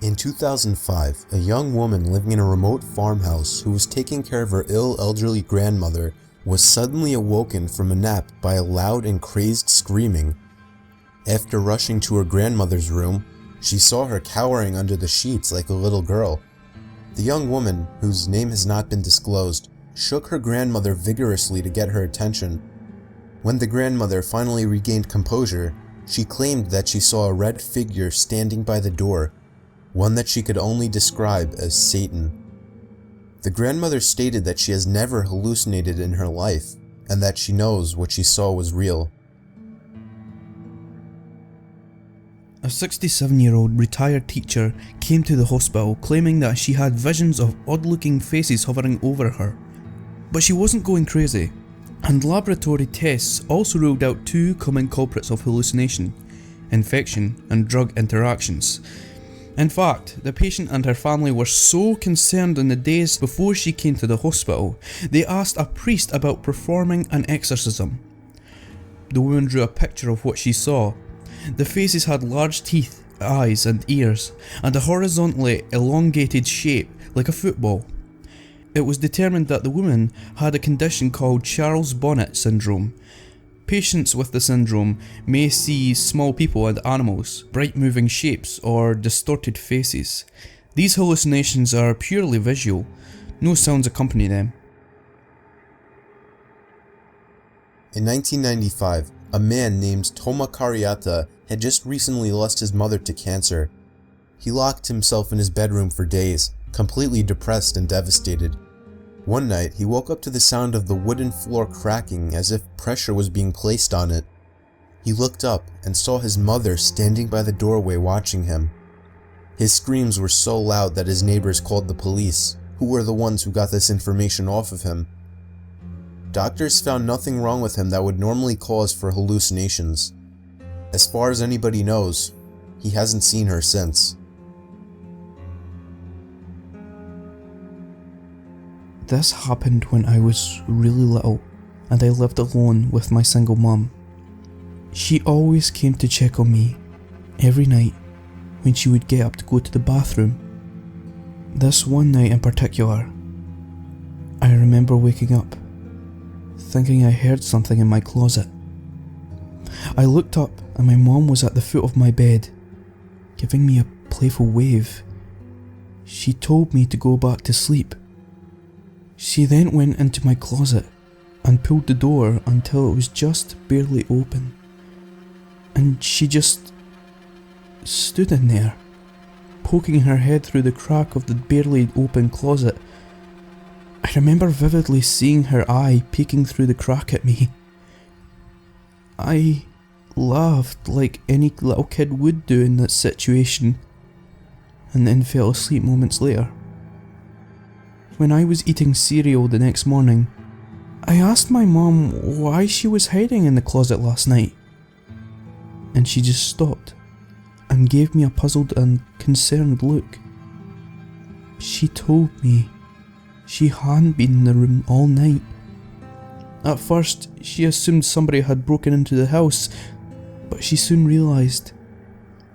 In 2005, a young woman living in a remote farmhouse who was taking care of her ill elderly grandmother was suddenly awoken from a nap by a loud and crazed screaming. After rushing to her grandmother's room, she saw her cowering under the sheets like a little girl. The young woman, whose name has not been disclosed, shook her grandmother vigorously to get her attention. When the grandmother finally regained composure, she claimed that she saw a red figure standing by the door, one that she could only describe as Satan. The grandmother stated that she has never hallucinated in her life, and that she knows what she saw was real. A 67-year-old retired teacher came to the hospital claiming that she had visions of odd-looking faces hovering over her. But she wasn't going crazy, and laboratory tests also ruled out two common culprits of hallucination: infection and drug interactions. In fact, the patient and her family were so concerned in the days before she came to the hospital, they asked a priest about performing an exorcism. The woman drew a picture of what she saw. The faces had large teeth, eyes and ears, and a horizontally elongated shape like a football. It was determined that the woman had a condition called Charles Bonnet syndrome. Patients with the syndrome may see small people and animals, bright moving shapes, or distorted faces. These hallucinations are purely visual. No sounds accompany them. In 1995, a man named Toma Cariata had just recently lost his mother to cancer. He locked himself in his bedroom for days, completely depressed and devastated. One night, he woke up to the sound of the wooden floor cracking as if pressure was being placed on it. He looked up and saw his mother standing by the doorway watching him. His screams were so loud that his neighbors called the police, who were the ones who got this information off of him. Doctors found nothing wrong with him that would normally cause for hallucinations. As far as anybody knows, he hasn't seen her since. This happened when I was really little and I lived alone with my single mum. She always came to check on me every night when she would get up to go to the bathroom. This one night in particular, I remember waking up thinking I heard something in my closet. I looked up and my mum was at the foot of my bed, giving me a playful wave. She told me to go back to sleep. She then went into my closet and pulled the door until it was just barely open. And she just stood in there, poking her head through the crack of the barely open closet. I remember vividly seeing her eye peeking through the crack at me. I laughed like any little kid would do in that situation, and then fell asleep moments later. When I was eating cereal the next morning, I asked my mum why she was hiding in the closet last night, and she just stopped and gave me a puzzled and concerned look. She told me she hadn't been in the room all night. At first, she assumed somebody had broken into the house, but she soon realised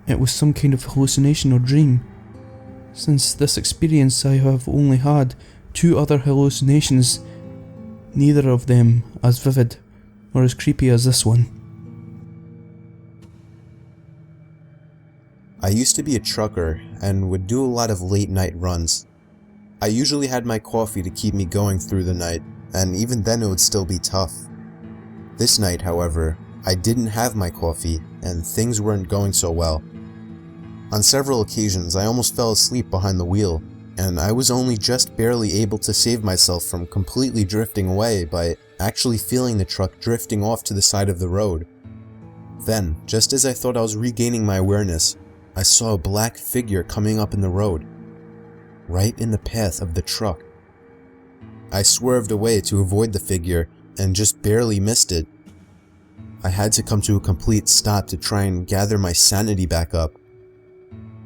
it was some kind of hallucination or dream. Since this experience, I have only had 2 other hallucinations, neither of them as vivid or as creepy as this one. I used to be a trucker and would do a lot of late night runs. I usually had my coffee to keep me going through the night, and even then it would still be tough. This night, however, I didn't have my coffee, and things weren't going so well. On several occasions, I almost fell asleep behind the wheel, and I was only just barely able to save myself from completely drifting away by actually feeling the truck drifting off to the side of the road. Then, just as I thought I was regaining my awareness, I saw a black figure coming up in the road, right in the path of the truck. I swerved away to avoid the figure and just barely missed it. I had to come to a complete stop to try and gather my sanity back up.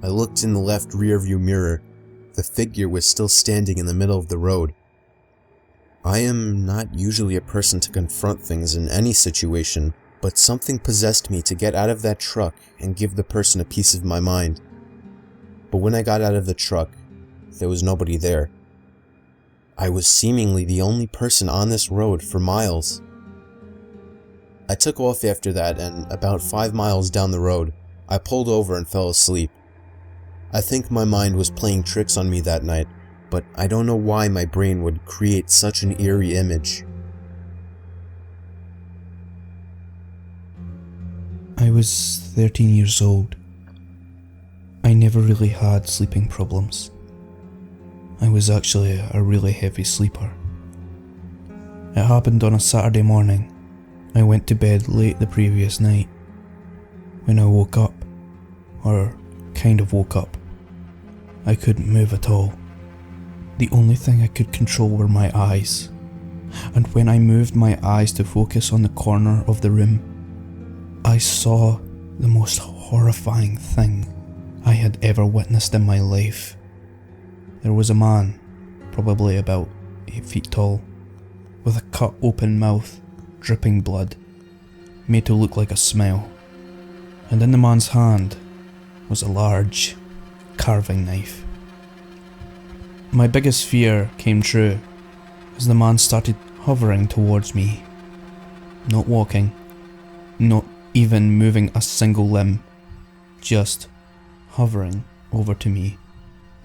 I looked in the left rearview mirror. The figure was still standing in the middle of the road. I am not usually a person to confront things in any situation, but something possessed me to get out of that truck and give the person a piece of my mind. but when I got out of the truck, there was nobody there. I was seemingly the only person on this road for miles. I took off after that, and about 5 miles down the road, I pulled over and fell asleep. I think my mind was playing tricks on me that night, but I don't know why my brain would create such an eerie image. I was 13 years old. I never really had sleeping problems. I was actually a really heavy sleeper. It happened on a Saturday morning. I went to bed late the previous night. When I woke up, or kind of woke up, I couldn't move at all. The only thing I could control were my eyes, and when I moved my eyes to focus on the corner of the room, I saw the most horrifying thing I had ever witnessed in my life. There was a man, probably about 8 feet tall, with a cut open mouth, dripping blood, made to look like a smile, and in the man's hand was a large carving knife. My biggest fear came true as the man started hovering towards me, not walking, not even moving a single limb, just hovering over to me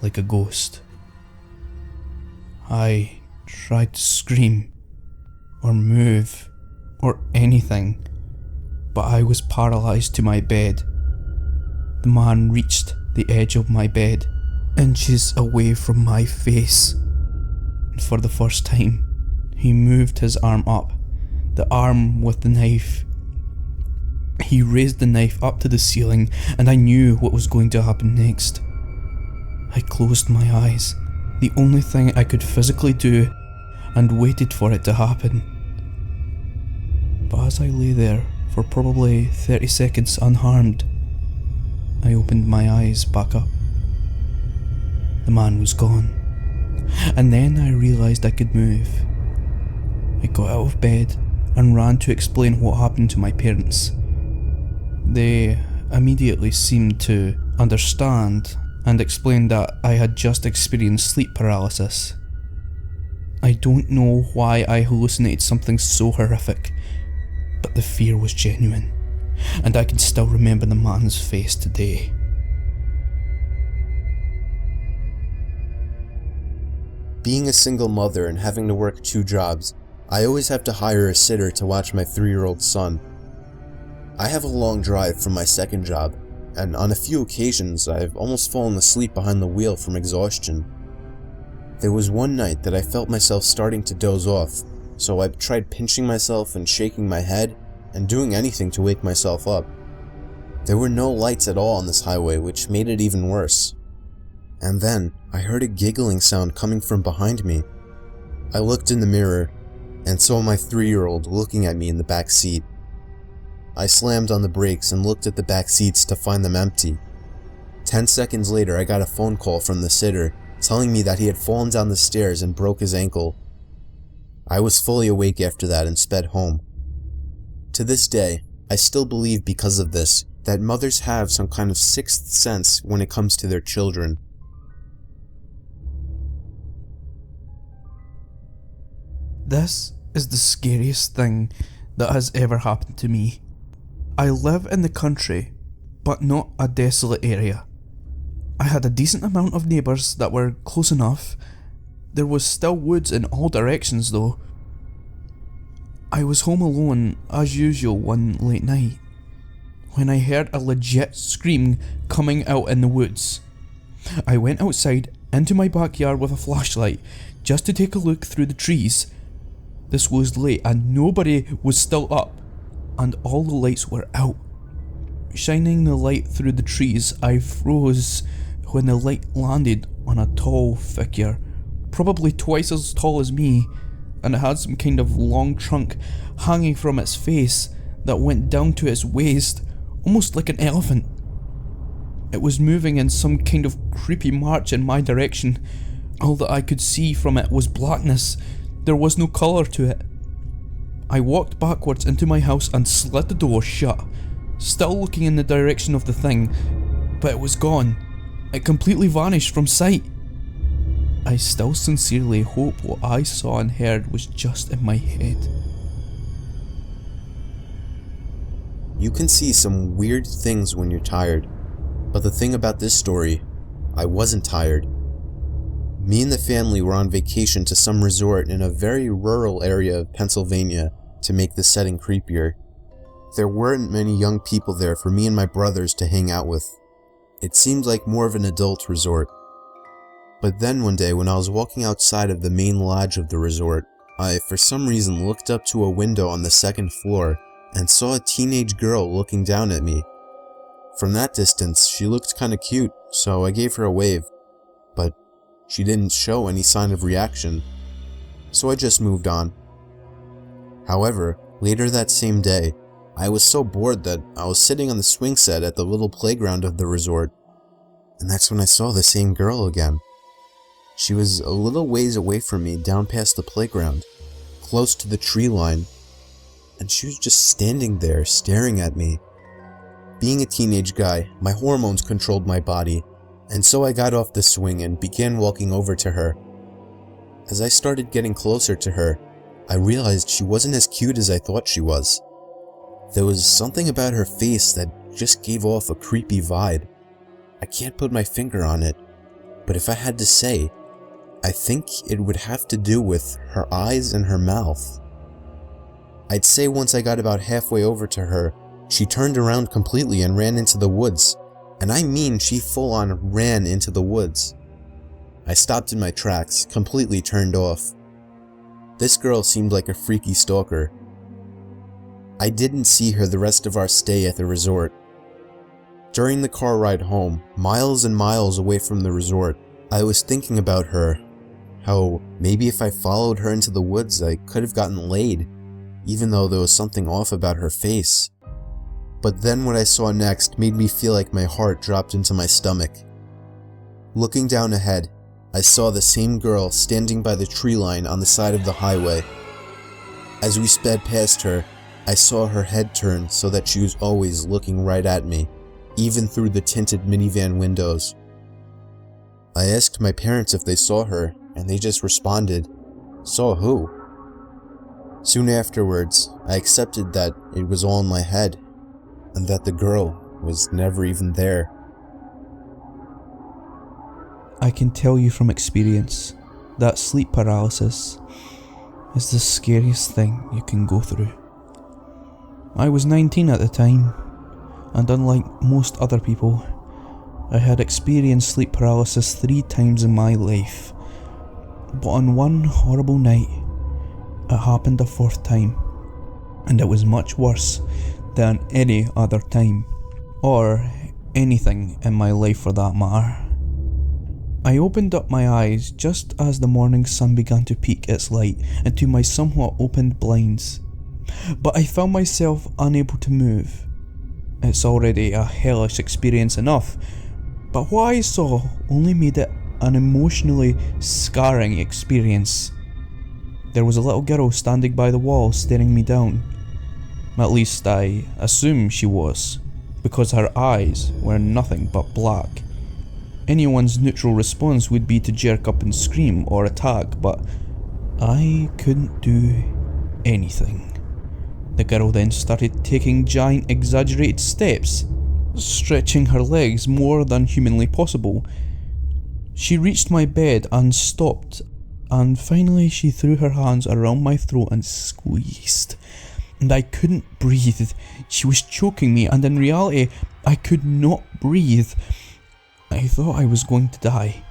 like a ghost. I tried to scream or move or anything, but I was paralyzed to my bed. The man reached the edge of my bed, inches away from my face, and for the first time, he moved his arm up, the arm with the knife. He raised the knife up to the ceiling, and I knew what was going to happen next. I closed my eyes, the only thing I could physically do, and waited for it to happen. But as I lay there for probably 30 seconds unharmed, I opened my eyes back up. The man was gone, and then I realised I could move. I got out of bed and ran to explain what happened to my parents. They immediately seemed to understand and explained that I had just experienced sleep paralysis. I don't know why I hallucinated something so horrific, but the fear was genuine, and I can still remember the man's face today. Being a single mother and having to work 2 jobs, I always have to hire a sitter to watch my 3-year-old son. I have a long drive from my second job, and on a few occasions I've almost fallen asleep behind the wheel from exhaustion. There was one night that I felt myself starting to doze off, so I tried pinching myself and shaking my head and doing anything to wake myself up. There were no lights at all on this highway, which made it even worse. And then I heard a giggling sound coming from behind me. I looked in the mirror and saw my 3-year-old looking at me in the back seat. I slammed on the brakes and looked at the back seats to find them empty. 10 seconds later, I got a phone call from the sitter telling me that he had fallen down the stairs and broke his ankle. I was fully awake after that and sped home. To this day, I still believe because of this that mothers have some kind of sixth sense when it comes to their children. This is the scariest thing that has ever happened to me. I live in the country, but not a desolate area. I had a decent amount of neighbours that were close enough. There was still woods in all directions though. I was home alone as usual one late night when I heard a legit scream coming out in the woods. I went outside into my backyard with a flashlight just to take a look through the trees. This was late and nobody was still up, and all the lights were out. Shining the light through the trees, I froze when the light landed on a tall figure, probably twice as tall as me, and it had some kind of long trunk hanging from its face that went down to its waist, almost like an elephant. It was moving in some kind of creepy march in my direction. All that I could see from it was blackness. There was no colour to it. I walked backwards into my house and slid the door shut, still looking in the direction of the thing, but it was gone. It completely vanished from sight. I still sincerely hope what I saw and heard was just in my head. You can see some weird things when you're tired, but the thing about this story, I wasn't tired. Me and the family were on vacation to some resort in a very rural area of Pennsylvania to make the setting creepier. There weren't many young people there for me and my brothers to hang out with. It seemed like more of an adult resort. But then one day when I was walking outside of the main lodge of the resort, I for some reason looked up to a window on the second floor and saw a teenage girl looking down at me. From that distance, she looked kinda cute, so I gave her a wave, but she didn't show any sign of reaction, so I just moved on. However, later that same day, I was so bored that I was sitting on the swing set at the little playground of the resort, and that's when I saw the same girl again. She was a little ways away from me down past the playground, close to the tree line, and she was just standing there staring at me. Being a teenage guy, my hormones controlled my body, and so I got off the swing and began walking over to her. As I started getting closer to her, I realized she wasn't as cute as I thought she was. There was something about her face that just gave off a creepy vibe. I can't put my finger on it, but if I had to say, I think it would have to do with her eyes and her mouth. I'd say once I got about halfway over to her, she turned around completely and ran into the woods. And I mean she full on ran into the woods. I stopped in my tracks, completely turned off. This girl seemed like a freaky stalker. I didn't see her the rest of our stay at the resort. During the car ride home, miles and miles away from the resort, I was thinking about her. How maybe if I followed her into the woods I could have gotten laid, even though there was something off about her face. But then what I saw next made me feel like my heart dropped into my stomach. Looking down ahead, I saw the same girl standing by the tree line on the side of the highway. As we sped past her, I saw her head turn so that she was always looking right at me, even through the tinted minivan windows. I asked my parents if they saw her, and they just responded, "Saw who?" Soon afterwards, I accepted that it was all in my head, and that the girl was never even there. I can tell you from experience that sleep paralysis is the scariest thing you can go through. I was 19 at the time, and unlike most other people, I had experienced sleep paralysis 3 times in my life. But on one horrible night, it happened a 4th time, and it was much worse than any other time, or anything in my life for that matter. I opened up my eyes just as the morning sun began to peek its light into my somewhat opened blinds, but I found myself unable to move. It's already a hellish experience enough, but what I saw only made it an emotionally scarring experience. There was a little girl standing by the wall staring me down. At least I assume she was, because her eyes were nothing but black. Anyone's neutral response would be to jerk up and scream or attack, but I couldn't do anything. The girl then started taking giant exaggerated steps, stretching her legs more than humanly possible. She reached my bed and stopped, and finally she threw her hands around my throat and squeezed. And I couldn't breathe. She was choking me, and in reality, I could not breathe. I thought I was going to die,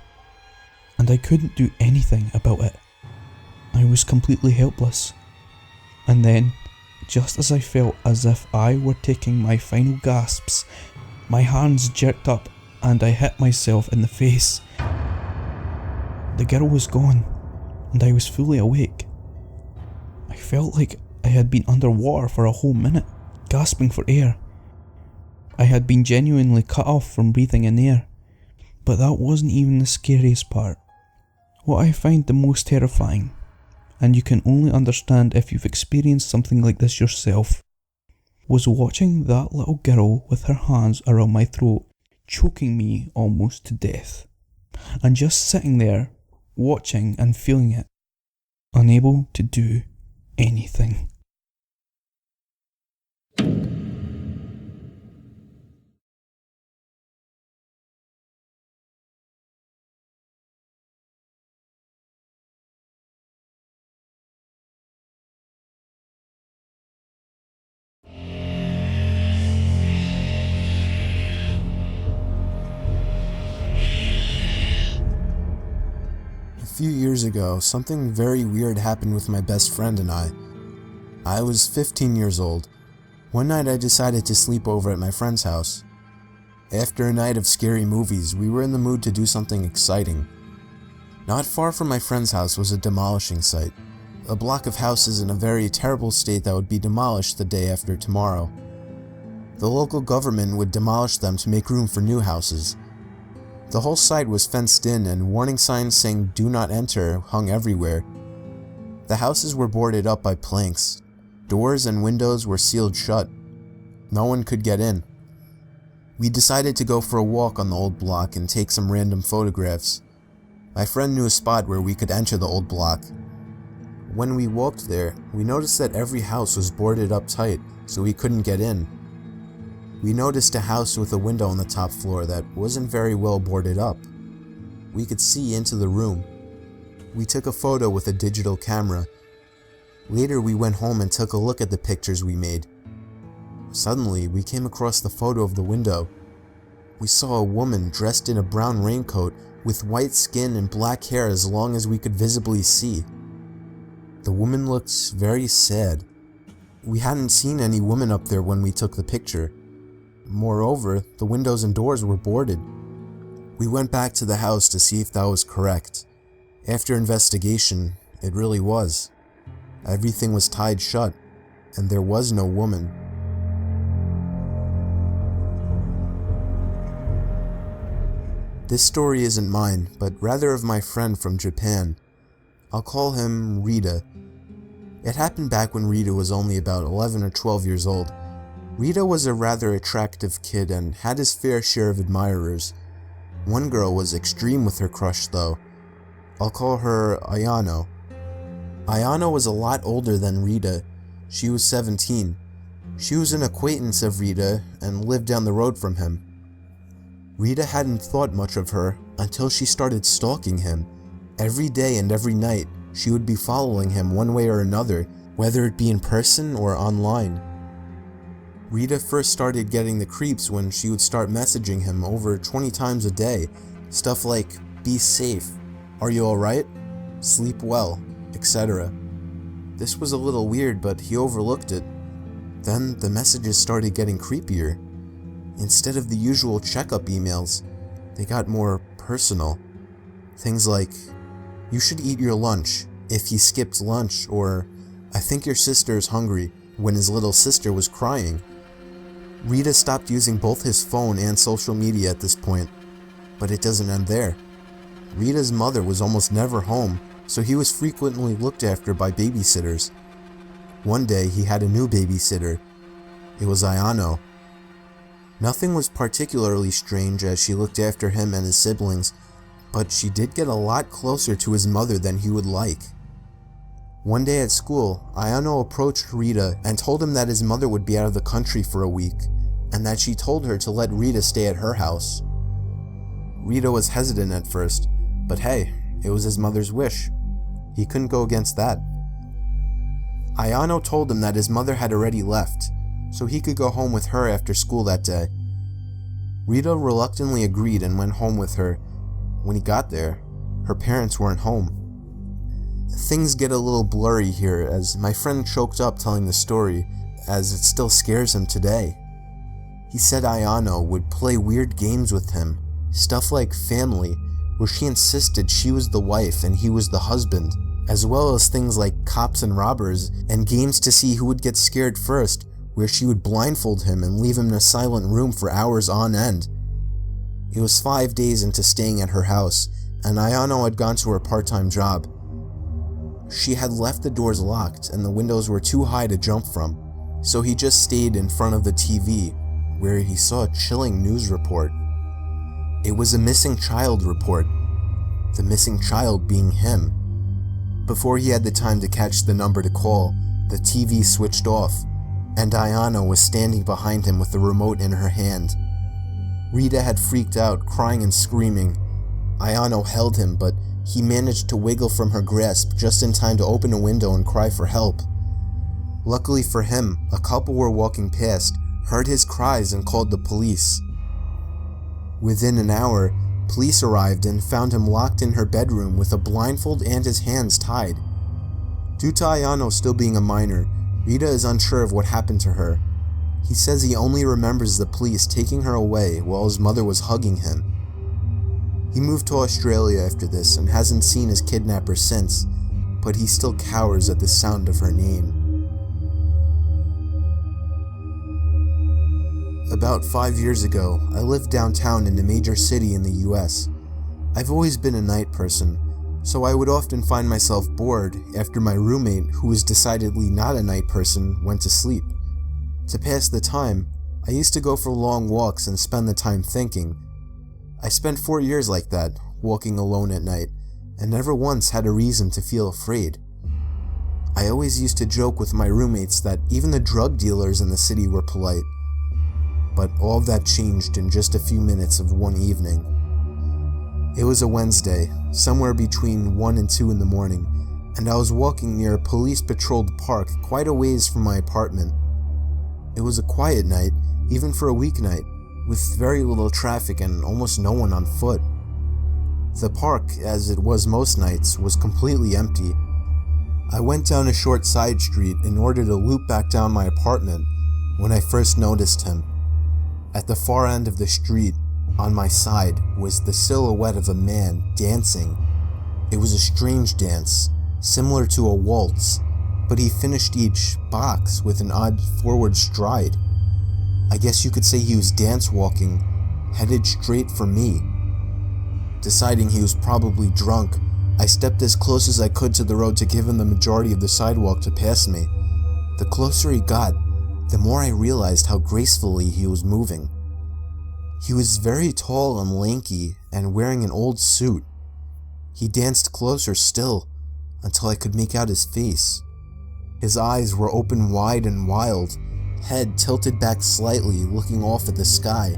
and I couldn't do anything about it. I was completely helpless. And then, just as I felt as if I were taking my final gasps, my hands jerked up and I hit myself in the face. The girl was gone, and I was fully awake. I felt like I had been underwater for a whole minute, gasping for air. I had been genuinely cut off from breathing in air. But that wasn't even the scariest part. What I find the most terrifying, and you can only understand if you've experienced something like this yourself, was watching that little girl with her hands around my throat choking me almost to death. And just sitting there, watching and feeling it, unable to do anything. A few years ago, something very weird happened with my best friend and I. I was 15 years old. One night I decided to sleep over at my friend's house. After a night of scary movies, we were in the mood to do something exciting. Not far from my friend's house was a demolishing site, a block of houses in a very terrible state that would be demolished the day after tomorrow. The local government would demolish them to make room for new houses. The whole site was fenced in and warning signs saying "Do not enter" hung everywhere. The houses were boarded up by planks. Doors and windows were sealed shut. No one could get in. We decided to go for a walk on the old block and take some random photographs. My friend knew a spot where we could enter the old block. When we walked there, we noticed that every house was boarded up tight, so we couldn't get in. We noticed a house with a window on the top floor that wasn't very well boarded up. We could see into the room. We took a photo with a digital camera. Later we went home and took a look at the pictures we made. Suddenly, we came across the photo of the window. We saw a woman dressed in a brown raincoat with white skin and black hair as long as we could visibly see. The woman looked very sad. We hadn't seen any woman up there when we took the picture. Moreover, the windows and doors were boarded. We went back to the house to see if that was correct. After investigation, it really was. Everything was tied shut, and there was no woman. This story isn't mine, but rather of my friend from Japan. I'll call him Rita. It happened back when Rita was only about 11 or 12 years old. Rita was a rather attractive kid and had his fair share of admirers. One girl was extreme with her crush though. I'll call her Ayano. Ayano was a lot older than Rita. She was 17. She was an acquaintance of Rita and lived down the road from him. Rita hadn't thought much of her until she started stalking him. Every day and every night, she would be following him one way or another, whether it be in person or online. Rita first started getting the creeps when she would start messaging him over 20 times a day. Stuff like, "Be safe," "Are you alright?" "Sleep well," etc. This was a little weird, but he overlooked it. Then the messages started getting creepier. Instead of the usual checkup emails, they got more personal. Things like, "You should eat your lunch," if he skipped lunch, or "I think your sister is hungry," when his little sister was crying. Rita stopped using both his phone and social media at this point, but it doesn't end there. Rita's mother was almost never home, so he was frequently looked after by babysitters. One day he had a new babysitter. It was Ayano. Nothing was particularly strange as she looked after him and his siblings, but she did get a lot closer to his mother than he would like. One day at school, Ayano approached Rita and told him that his mother would be out of the country for a week, and that she told her to let Rita stay at her house. Rita was hesitant at first, but hey, it was his mother's wish. He couldn't go against that. Ayano told him that his mother had already left, so he could go home with her after school that day. Rita reluctantly agreed and went home with her. When he got there, her parents weren't home. Things get a little blurry here as my friend choked up telling the story, as it still scares him today. He said Ayano would play weird games with him, stuff like Family, where she insisted she was the wife and he was the husband, as well as things like Cops and Robbers and games to see who would get scared first, where she would blindfold him and leave him in a silent room for hours on end. It was 5 days into staying at her house, and Ayano had gone to her part-time job. She had left the doors locked and the windows were too high to jump from, so he just stayed in front of the TV, where he saw a chilling news report. It was a missing child report, the missing child being him. Before he had the time to catch the number to call, the TV switched off, and Ayano was standing behind him with the remote in her hand. Rita had freaked out, crying and screaming. Ayano held him, but he managed to wiggle from her grasp just in time to open a window and cry for help. Luckily for him, a couple were walking past, heard his cries and called the police. Within an hour, police arrived and found him locked in her bedroom with a blindfold and his hands tied. Due to Ayano still being a minor, Rita is unsure of what happened to her. He says he only remembers the police taking her away while his mother was hugging him. He moved to Australia after this and hasn't seen his kidnapper since, but he still cowers at the sound of her name. About 5 years ago, I lived downtown in a major city in the US. I've always been a night person, so I would often find myself bored after my roommate, who was decidedly not a night person, went to sleep. To pass the time, I used to go for long walks and spend the time thinking. I spent 4 years like that, walking alone at night, and never once had a reason to feel afraid. I always used to joke with my roommates that even the drug dealers in the city were polite. But all of that changed in just a few minutes of one evening. It was a Wednesday, somewhere between 1 and 2 in the morning, and I was walking near a police-patrolled park quite a ways from my apartment. It was a quiet night, even for a weeknight, with very little traffic and almost no one on foot. The park, as it was most nights, was completely empty. I went down a short side street in order to loop back down my apartment when I first noticed him. At the far end of the street, on my side, was the silhouette of a man dancing. It was a strange dance, similar to a waltz, but he finished each box with an odd forward stride. I guess you could say he was dance walking, headed straight for me. Deciding he was probably drunk, I stepped as close as I could to the road to give him the majority of the sidewalk to pass me. The closer he got, the more I realized how gracefully he was moving. He was very tall and lanky and wearing an old suit. He danced closer still until I could make out his face. His eyes were open wide and wild, head tilted back slightly, looking off at the sky.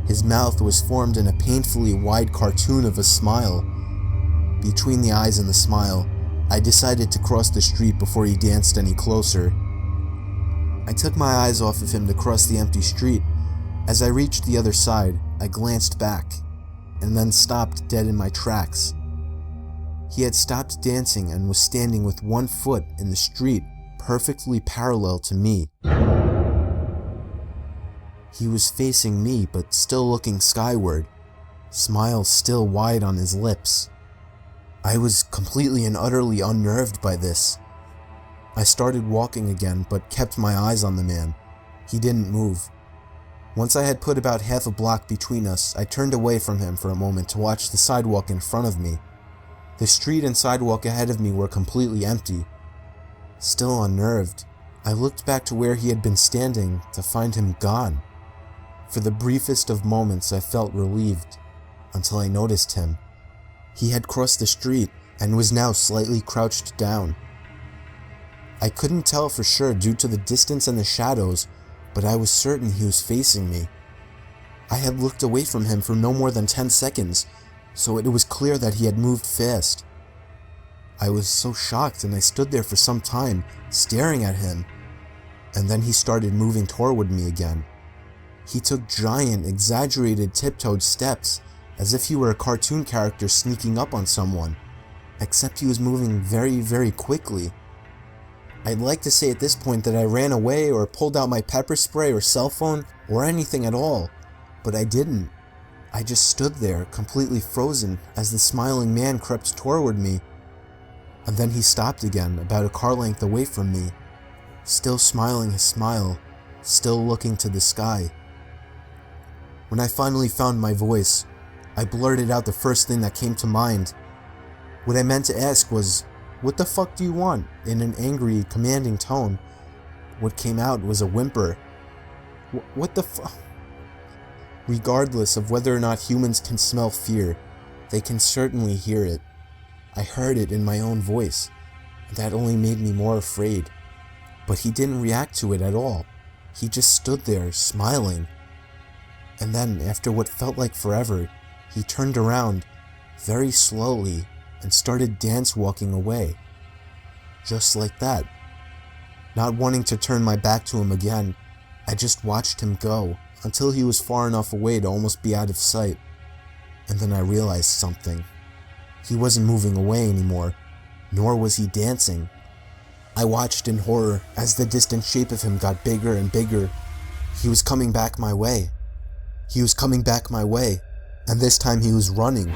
His mouth was formed in a painfully wide cartoon of a smile. Between the eyes and the smile, I decided to cross the street before he danced any closer. I took my eyes off of him to cross the empty street. As I reached the other side, I glanced back, and then stopped dead in my tracks. He had stopped dancing and was standing with one foot in the street, perfectly parallel to me. He was facing me, but still looking skyward, smile still wide on his lips. I was completely and utterly unnerved by this. I started walking again, but kept my eyes on the man. He didn't move. Once I had put about half a block between us, I turned away from him for a moment to watch the sidewalk in front of me. The street and sidewalk ahead of me were completely empty. Still unnerved, I looked back to where he had been standing to find him gone. For the briefest of moments, I felt relieved, until I noticed him. He had crossed the street and was now slightly crouched down. I couldn't tell for sure due to the distance and the shadows, but I was certain he was facing me. I had looked away from him for no more than 10 seconds, so it was clear that he had moved fast. I was so shocked and I stood there for some time, staring at him, and then he started moving toward me again. He took giant, exaggerated tiptoed steps, as if he were a cartoon character sneaking up on someone, except he was moving very, very quickly. I'd like to say at this point that I ran away or pulled out my pepper spray or cell phone or anything at all, but I didn't. I just stood there, completely frozen, as the smiling man crept toward me. And then he stopped again, about a car length away from me, still smiling his smile, still looking to the sky. When I finally found my voice, I blurted out the first thing that came to mind. What I meant to ask was, "What the fuck do you want?" in an angry, commanding tone. What came out was a whimper. What the fuck? Regardless of whether or not humans can smell fear, they can certainly hear it. I heard it in my own voice, and that only made me more afraid. But he didn't react to it at all. He just stood there, smiling. And then, after what felt like forever, he turned around, very slowly, and started dance walking away. Just like that. Not wanting to turn my back to him again, I just watched him go, until he was far enough away to almost be out of sight. And then I realized something. He wasn't moving away anymore, nor was he dancing. I watched in horror as the distant shape of him got bigger and bigger. He was coming back my way. He was coming back my way, and this time he was running.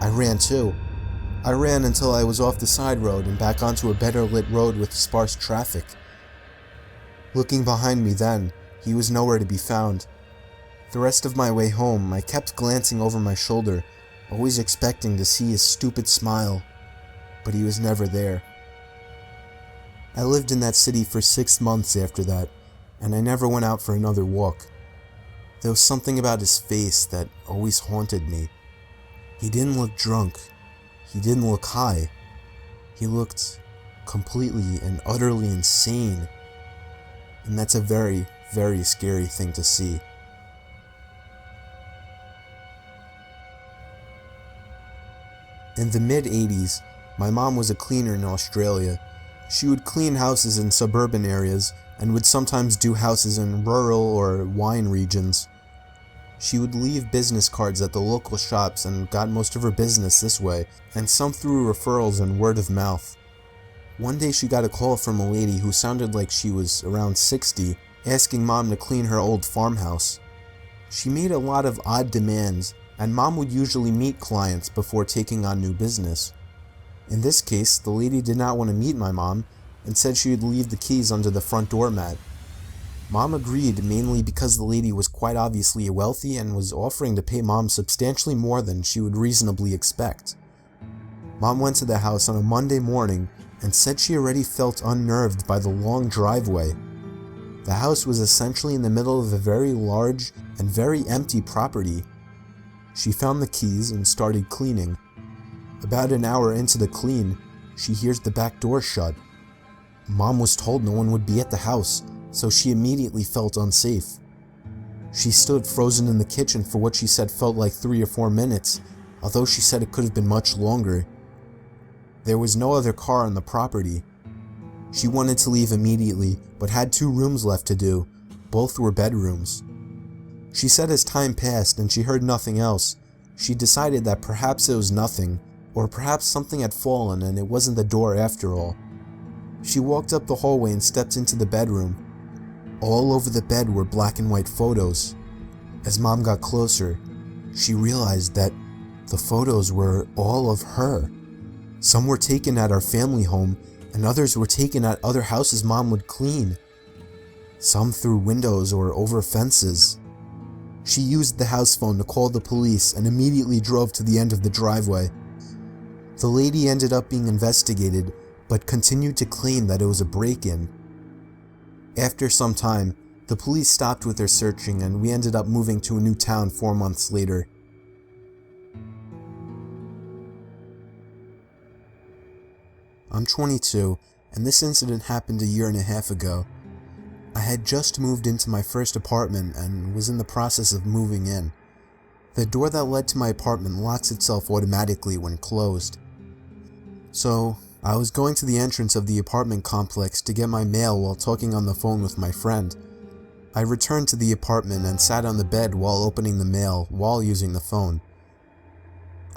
I ran too. I ran until I was off the side road and back onto a better lit road with sparse traffic. Looking behind me then, he was nowhere to be found. The rest of my way home, I kept glancing over my shoulder, always expecting to see his stupid smile, but he was never there. I lived in that city for 6 months after that, and I never went out for another walk. There was something about his face that always haunted me. He didn't look drunk. He didn't look high. He looked completely and utterly insane. And that's a very, very scary thing to see. In the mid-80s, my mom was a cleaner in Australia. She would clean houses in suburban areas and would sometimes do houses in rural or wine regions. She would leave business cards at the local shops and got most of her business this way, and some through referrals and word of mouth. One day she got a call from a lady who sounded like she was around 60, asking Mom to clean her old farmhouse. She made a lot of odd demands, and Mom would usually meet clients before taking on new business. In this case, the lady did not want to meet my mom and said she would leave the keys under the front doormat. Mom agreed, mainly because the lady was quite obviously wealthy and was offering to pay Mom substantially more than she would reasonably expect. Mom went to the house on a Monday morning and said she already felt unnerved by the long driveway. The house was essentially in the middle of a very large and very empty property. She found the keys and started cleaning. About an hour into the clean, she hears the back door shut. Mom was told no one would be at the house, so she immediately felt unsafe. She stood frozen in the kitchen for what she said felt like 3 or 4 minutes, although she said it could have been much longer. There was no other car on the property. She wanted to leave immediately, but had 2 rooms left to do. Both were bedrooms. She said as time passed and she heard nothing else, she decided that perhaps it was nothing, or perhaps something had fallen and it wasn't the door after all. She walked up the hallway and stepped into the bedroom. All over the bed were black and white photos. As Mom got closer, she realized that the photos were all of her. Some were taken at our family home, and others were taken at other houses Mom would clean. Some through windows or over fences. She used the house phone to call the police and immediately drove to the end of the driveway. The lady ended up being investigated, but continued to claim that it was a break-in. After some time, the police stopped with their searching and we ended up moving to a new town 4 months later. I'm 22, and this incident happened 1.5 years ago. I had just moved into my first apartment and was in the process of moving in. The door that led to my apartment locks itself automatically when closed. So, I was going to the entrance of the apartment complex to get my mail while talking on the phone with my friend. I returned to the apartment and sat on the bed while opening the mail while using the phone.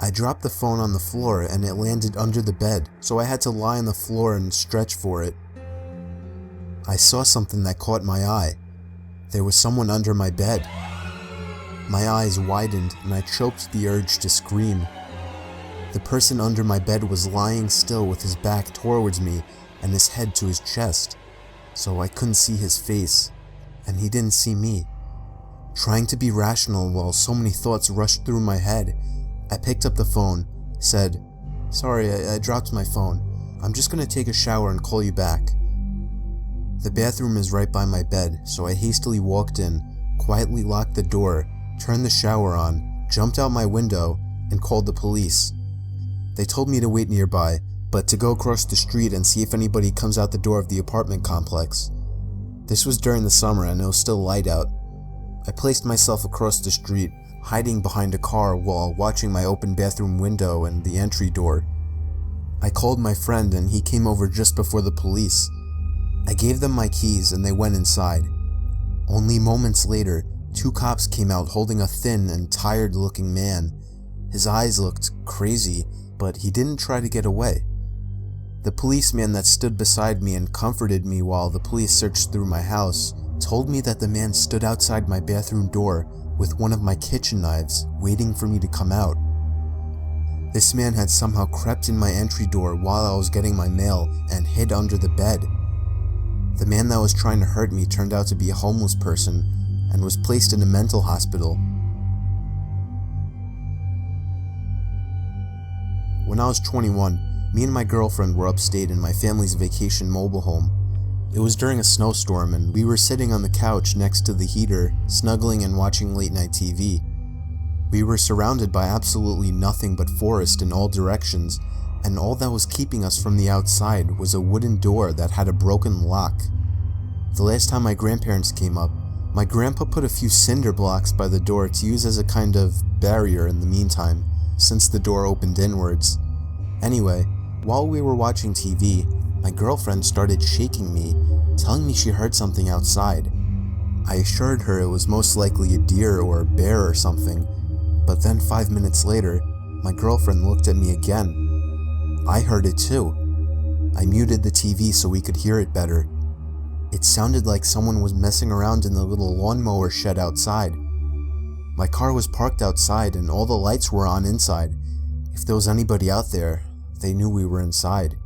I dropped the phone on the floor and it landed under the bed, so I had to lie on the floor and stretch for it. I saw something that caught my eye. There was someone under my bed. My eyes widened and I choked the urge to scream. The person under my bed was lying still with his back towards me and his head to his chest, so I couldn't see his face, and he didn't see me. Trying to be rational while so many thoughts rushed through my head, I picked up the phone, said, "Sorry, I dropped my phone. I'm just gonna take a shower and call you back." The bathroom is right by my bed, so I hastily walked in, quietly locked the door, turned the shower on, jumped out my window, and called the police. They told me to wait nearby, but to go across the street and see if anybody comes out the door of the apartment complex. This was during the summer and it was still light out. I placed myself across the street, hiding behind a car while watching my open bathroom window and the entry door. I called my friend and he came over just before the police. I gave them my keys and they went inside. Only moments later, 2 cops came out holding a thin and tired-looking man. His eyes looked crazy, but he didn't try to get away. The policeman that stood beside me and comforted me while the police searched through my house told me that the man stood outside my bathroom door with one of my kitchen knives, waiting for me to come out. This man had somehow crept in my entry door while I was getting my mail and hid under the bed. The man that was trying to hurt me turned out to be a homeless person and was placed in a mental hospital. When I was 21, me and my girlfriend were upstate in my family's vacation mobile home. It was during a snowstorm and we were sitting on the couch next to the heater, snuggling and watching late night TV. We were surrounded by absolutely nothing but forest in all directions, and all that was keeping us from the outside was a wooden door that had a broken lock. The last time my grandparents came up, my grandpa put a few cinder blocks by the door to use as a kind of barrier in the meantime, since the door opened inwards. Anyway, while we were watching TV, my girlfriend started shaking me, telling me she heard something outside. I assured her it was most likely a deer or a bear or something, but then 5 minutes later, my girlfriend looked at me again. I heard it too. I muted the TV so we could hear it better. It sounded like someone was messing around in the little lawnmower shed outside. My car was parked outside and all the lights were on inside. If there was anybody out there, they knew we were inside.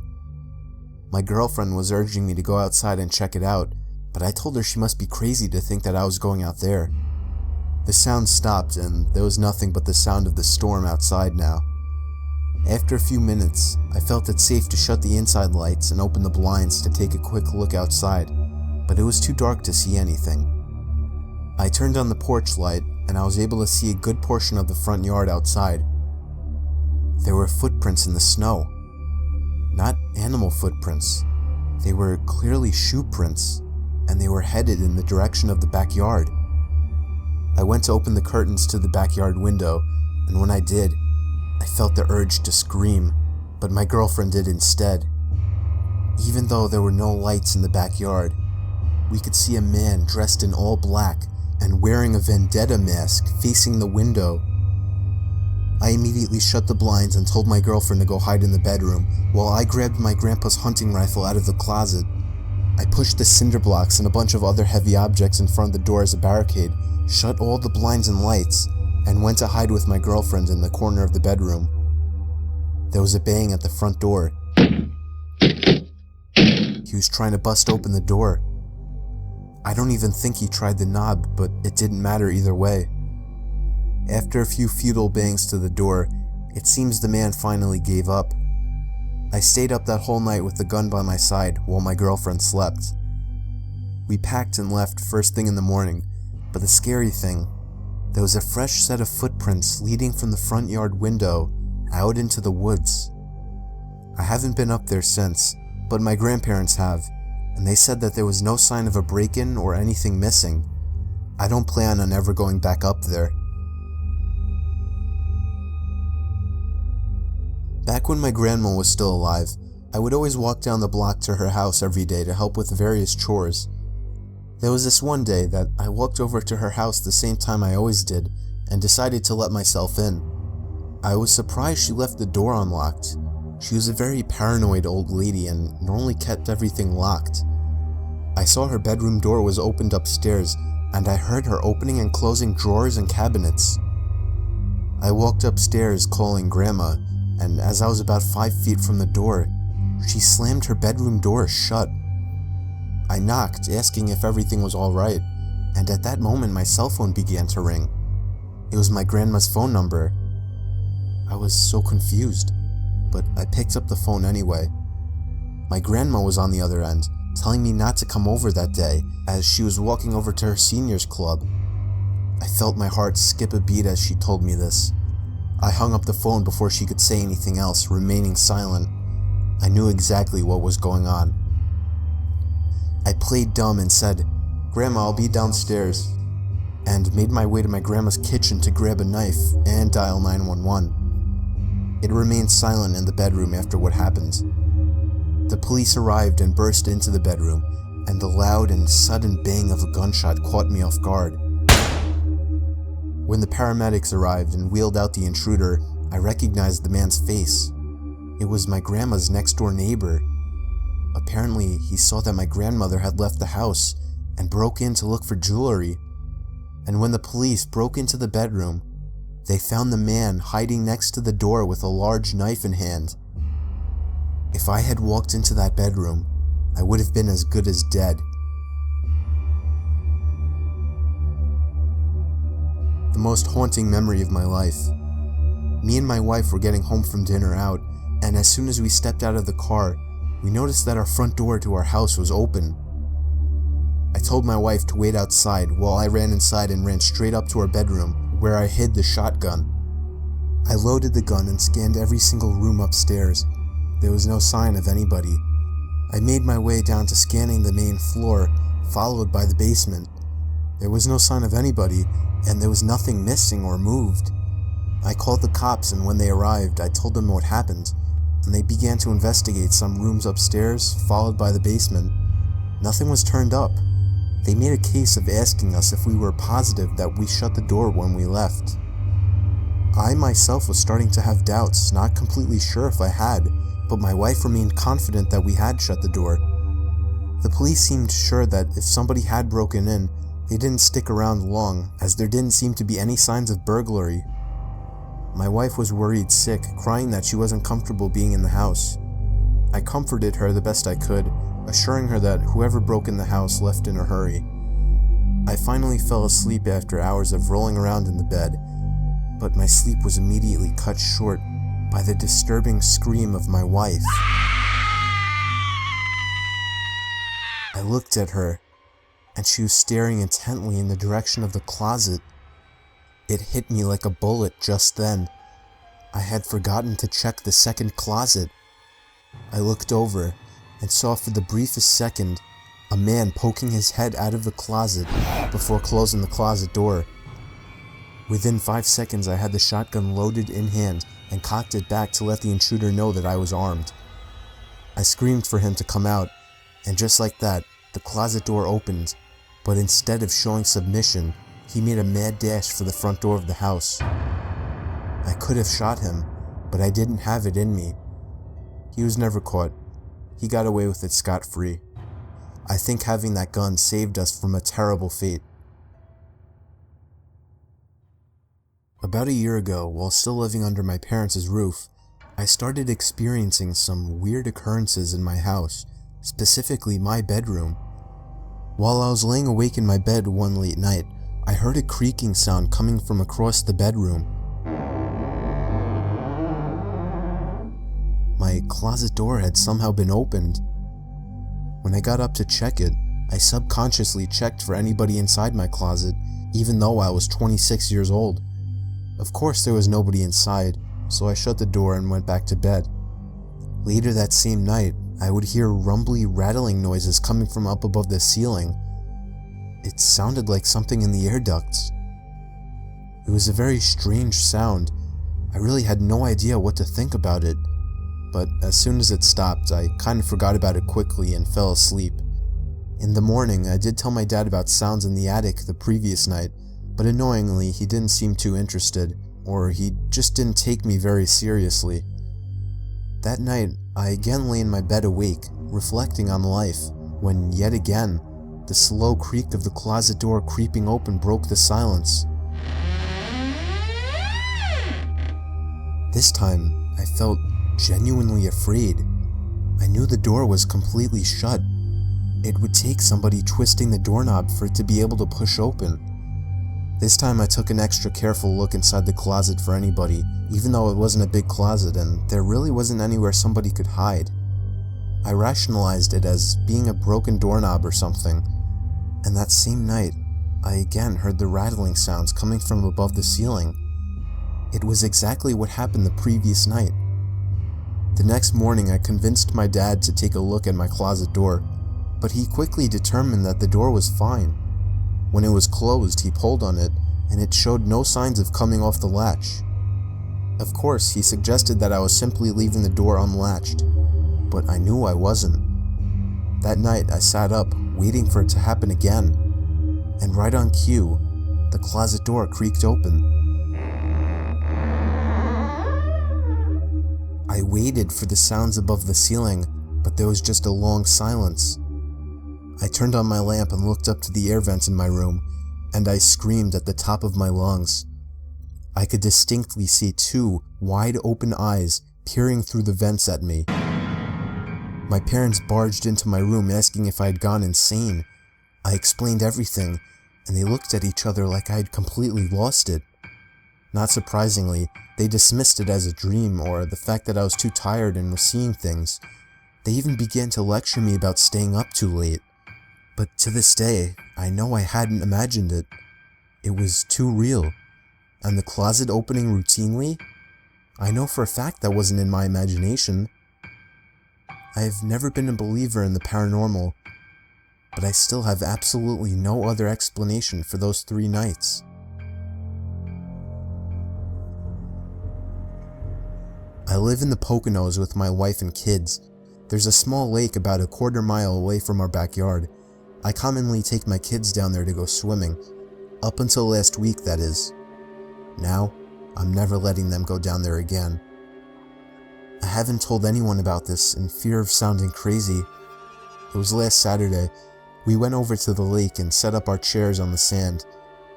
My girlfriend was urging me to go outside and check it out, but I told her she must be crazy to think that I was going out there. The sound stopped and there was nothing but the sound of the storm outside now. After a few minutes, I felt it safe to shut the inside lights and open the blinds to take a quick look outside, but it was too dark to see anything. I turned on the porch light and I was able to see a good portion of the front yard outside. There were footprints in the snow. Not animal footprints. They were clearly shoe prints, and they were headed in the direction of the backyard. I went to open the curtains to the backyard window, and when I did, I felt the urge to scream, but my girlfriend did instead. Even though there were no lights in the backyard, we could see a man dressed in all black and wearing a vendetta mask facing the window. I immediately shut the blinds and told my girlfriend to go hide in the bedroom, while I grabbed my grandpa's hunting rifle out of the closet. I pushed the cinder blocks and a bunch of other heavy objects in front of the door as a barricade, shut all the blinds and lights, and went to hide with my girlfriend in the corner of the bedroom. There was a bang at the front door. He was trying to bust open the door. I don't even think he tried the knob, but it didn't matter either way. After a few futile bangs to the door, it seems the man finally gave up. I stayed up that whole night with the gun by my side while my girlfriend slept. We packed and left first thing in the morning, but the scary thing, there was a fresh set of footprints leading from the front yard window out into the woods. I haven't been up there since, but my grandparents have, and they said that there was no sign of a break-in or anything missing. I don't plan on ever going back up there. Back when my grandma was still alive, I would always walk down the block to her house every day to help with various chores. There was this one day that I walked over to her house the same time I always did and decided to let myself in. I was surprised she left the door unlocked. She was a very paranoid old lady and normally kept everything locked. I saw her bedroom door was opened upstairs and I heard her opening and closing drawers and cabinets. I walked upstairs calling Grandma, and as I was about 5 feet from the door, she slammed her bedroom door shut. I knocked, asking if everything was alright, and at that moment my cell phone began to ring. It was my grandma's phone number. I was so confused, but I picked up the phone anyway. My grandma was on the other end, telling me not to come over that day, as she was walking over to her seniors club. I felt my heart skip a beat as she told me this. I hung up the phone before she could say anything else, remaining silent. I knew exactly what was going on. I played dumb and said, "Grandma, I'll be downstairs," and made my way to my grandma's kitchen to grab a knife and dial 911. It remained silent in the bedroom after what happened. The police arrived and burst into the bedroom, and the loud and sudden bang of a gunshot caught me off guard. When the paramedics arrived and wheeled out the intruder, I recognized the man's face. It was my grandma's next-door neighbor. Apparently, he saw that my grandmother had left the house and broke in to look for jewelry. And when the police broke into the bedroom, they found the man hiding next to the door with a large knife in hand. If I had walked into that bedroom, I would have been as good as dead. The most haunting memory of my life. Me and my wife were getting home from dinner out, and as soon as we stepped out of the car, we noticed that our front door to our house was open. I told my wife to wait outside while I ran inside and ran straight up to our bedroom, where I hid the shotgun. I loaded the gun and scanned every single room upstairs. There was no sign of anybody. I made my way down to scanning the main floor, followed by the basement. There was no sign of anybody, and there was nothing missing or moved. I called the cops, and when they arrived, I told them what happened, and they began to investigate some rooms upstairs, followed by the basement. Nothing was turned up. They made a case of asking us if we were positive that we shut the door when we left. I myself was starting to have doubts, not completely sure if I had, but my wife remained confident that we had shut the door. The police seemed sure that if somebody had broken in, they didn't stick around long, as there didn't seem to be any signs of burglary. My wife was worried sick, crying that she wasn't comfortable being in the house. I comforted her the best I could, assuring her that whoever broke in the house left in a hurry. I finally fell asleep after hours of rolling around in the bed, but my sleep was immediately cut short by the disturbing scream of my wife. I looked at her, and she was staring intently in the direction of the closet. It hit me like a bullet just then. I had forgotten to check the second closet. I looked over and saw for the briefest second a man poking his head out of the closet before closing the closet door. Within 5 seconds, I had the shotgun loaded in hand and cocked it back to let the intruder know that I was armed. I screamed for him to come out, and just like that, the closet door opened, but instead of showing submission, he made a mad dash for the front door of the house. I could have shot him, but I didn't have it in me. He was never caught. He got away with it scot-free. I think having that gun saved us from a terrible fate. About a year ago, while still living under my parents' roof, I started experiencing some weird occurrences in my house, specifically my bedroom. While I was laying awake in my bed one late night, I heard a creaking sound coming from across the bedroom. My closet door had somehow been opened. When I got up to check it, I subconsciously checked for anybody inside my closet, even though I was 26 years old. Of course there was nobody inside, so I shut the door and went back to bed. Later that same night, I would hear rumbly, rattling noises coming from up above the ceiling. It sounded like something in the air ducts. It was a very strange sound. I really had no idea what to think about it, but as soon as it stopped, I kind of forgot about it quickly and fell asleep. In the morning, I did tell my dad about sounds in the attic the previous night, but annoyingly, he didn't seem too interested, or he just didn't take me very seriously. That night, I again lay in my bed awake, reflecting on life, when yet again, the slow creak of the closet door creeping open broke the silence. This time, I felt genuinely afraid. I knew the door was completely shut. It would take somebody twisting the doorknob for it to be able to push open. This time I took an extra careful look inside the closet for anybody, even though it wasn't a big closet and there really wasn't anywhere somebody could hide. I rationalized it as being a broken doorknob or something, and that same night, I again heard the rattling sounds coming from above the ceiling. It was exactly what happened the previous night. The next morning I convinced my dad to take a look at my closet door, but he quickly determined that the door was fine. When it was closed, he pulled on it, and it showed no signs of coming off the latch. Of course, he suggested that I was simply leaving the door unlatched, but I knew I wasn't. That night, I sat up, waiting for it to happen again, and right on cue, the closet door creaked open. I waited for the sounds above the ceiling, but there was just a long silence. I turned on my lamp and looked up to the air vents in my room, and I screamed at the top of my lungs. I could distinctly see two wide-open eyes peering through the vents at me. My parents barged into my room asking if I had gone insane. I explained everything, and they looked at each other like I had completely lost it. Not surprisingly, they dismissed it as a dream or the fact that I was too tired and was seeing things. They even began to lecture me about staying up too late. But to this day, I know I hadn't imagined it. It was too real. And the closet opening routinely? I know for a fact that wasn't in my imagination. I've never been a believer in the paranormal, but I still have absolutely no other explanation for those 3 nights. I live in the Poconos with my wife and kids. There's a small lake about a quarter mile away from our backyard. I commonly take my kids down there to go swimming. Up until last week, that is. Now, I'm never letting them go down there again. I haven't told anyone about this in fear of sounding crazy. It was last Saturday. We went over to the lake and set up our chairs on the sand.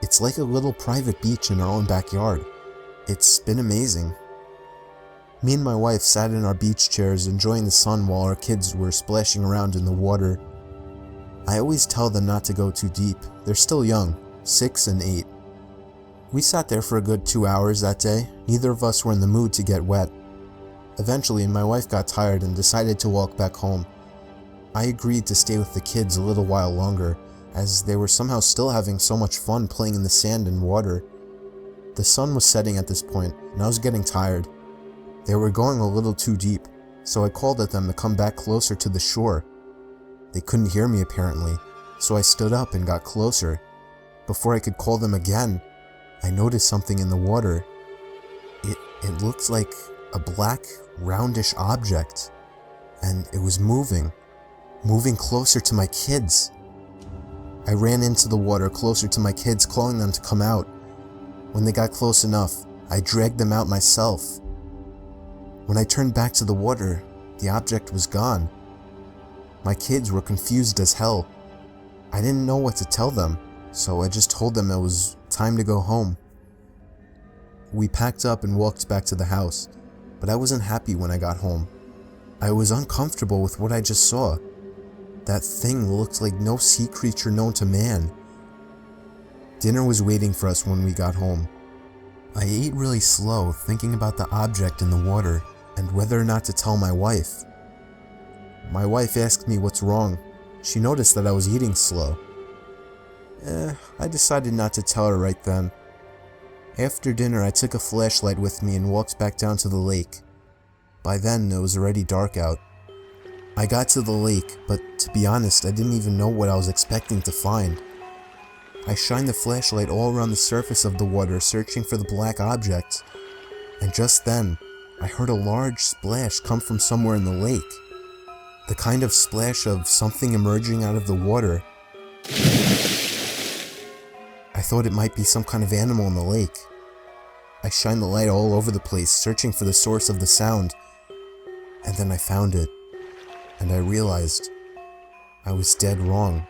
It's like a little private beach in our own backyard. It's been amazing. Me and my wife sat in our beach chairs enjoying the sun while our kids were splashing around in the water. I always tell them not to go too deep. They're still young, 6 and 8. We sat there for a good 2 hours that day. Neither of us were in the mood to get wet. Eventually, my wife got tired and decided to walk back home. I agreed to stay with the kids a little while longer, as they were somehow still having so much fun playing in the sand and water. The sun was setting at this point, and I was getting tired. They were going a little too deep, so I called at them to come back closer to the shore. They couldn't hear me apparently, so I stood up and got closer. Before I could call them again, I noticed something in the water. It looked like a black, roundish object, and it was moving closer to my kids. I ran into the water closer to my kids, calling them to come out. When they got close enough, I dragged them out myself. When I turned back to the water, the object was gone. My kids were confused as hell. I didn't know what to tell them, so I just told them it was time to go home. We packed up and walked back to the house, but I wasn't happy when I got home. I was uncomfortable with what I just saw. That thing looked like no sea creature known to man. Dinner was waiting for us when we got home. I ate really slow, thinking about the object in the water and whether or not to tell my wife. My wife asked me what's wrong. She noticed that I was eating slow. I decided not to tell her right then. After dinner, I took a flashlight with me and walked back down to the lake. By then, it was already dark out. I got to the lake, but to be honest, I didn't even know what I was expecting to find. I shined the flashlight all around the surface of the water, searching for the black object, and just then, I heard a large splash come from somewhere in the lake. The kind of splash of something emerging out of the water. I thought it might be some kind of animal in the lake. I shined the light all over the place, searching for the source of the sound, and then I found it, and I realized I was dead wrong.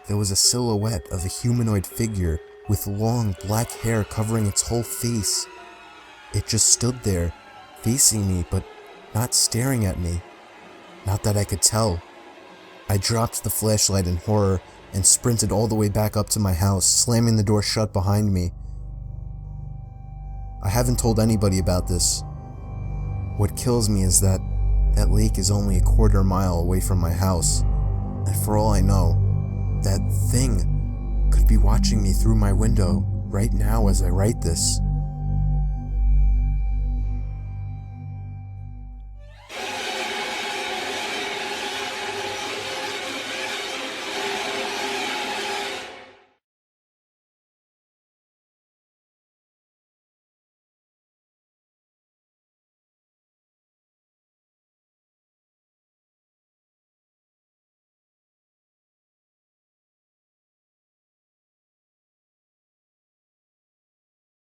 There was a silhouette of a humanoid figure with long black hair covering its whole face. It just stood there, facing me, but not staring at me. Not that I could tell. I dropped the flashlight in horror and sprinted all the way back up to my house, slamming the door shut behind me. I haven't told anybody about this. What kills me is that lake is only a quarter mile away from my house, and for all I know, that thing could be watching me through my window right now as I write this.